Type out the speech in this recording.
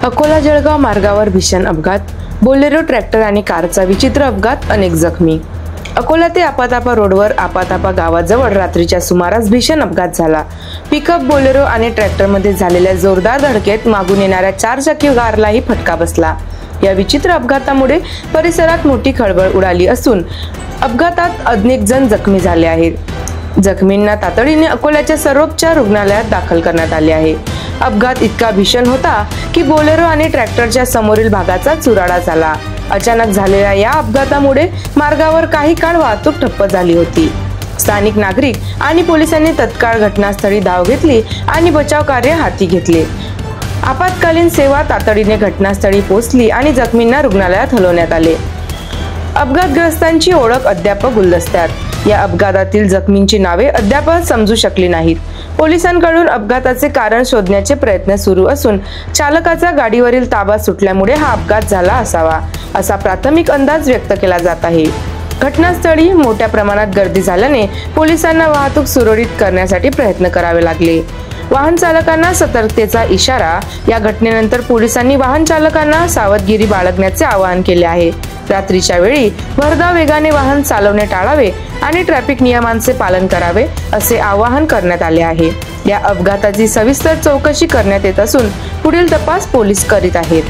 अकोला जळगाव मार्गावर भीषण अपघात, बोलेरो ट्रॅक्टर आणि कारचा विचित्र अपघात, अनेक जखमी। अकोला ते आपातापा रोडवर आपातापा गावाजवळ रात्रीच्या सुमारास भीषण अपघात झाला। पिकअप, बोलेरो आणि ट्रॅक्टरमध्ये झालेल्या जोरदार धडकेत मागून येणाऱ्या 4 चाकी कारलाही फटका बसला। या विचित्र अपघातामुळे परिसरात मोठी खळबळ उडाली असून अपघातात अनेक जण जखमी झाले आहेत। जखमींना तातडीने अकोल्याच्या सर्वोपचार रुग्णालयात दाखल करण्यात आले आहे। अपघात इतका भीषण होता की बोलेरो आणि ट्रॅक्टरच्या समोरील भागाचा चुराडा झाला। अचानक झालेल्या या अपघातामुळे मार्गावर काही काळ वाहतूक ठप्प झाली होती। स्थानिक नागरिक आणि पोलिसांनी तत्काळ घटनास्थळी धाव घेतली आणि बचाव कार्य हाती घेतले। आपत्कालीन सेवा तातडीने घटनास्थळी पोहोचली आणि जखमींना रुग्णालयात हलवण्यात आले। अपघातग्रस्तांची ओळख अद्याप गुलदस्त्यात। या अपघातातील जखमींची नावे अद्याप समजू शकली नाहीत। पोलिसांकडून अपघाताचे कारण शोधण्याचे प्रयत्न सुरू असून चालकाचा गाडीवरील ताबा सुटल्यामुळे हा अपघात झाला असावा, असा प्राथमिक अंदाज व्यक्त केला जात आहे। घटनास्थळी मोठ्या प्रमाणात गर्दी झाल्याने पोलिसांना वाहतूक सुरळीत करण्यासाठी प्रयत्न करावे लागले। वाहन चालकांना सतर्कतेचा इशारा। या घटनेनंतर पोलिसांनी वाहन चालकांना सावधगिरी बाळगण्याचे आवाहन केले आहे। रात्रीच्या वेळी भरधाव वेगाने वाहन चालवणे टाळावे आणि ट्रॅफिक नियमांचे पालन करावे, असे आवाहन करण्यात आले आहे। या अपघाताची सविस्तर चौकशी करण्यात येत असून पुढील तपास पोलीस करीत आहेत।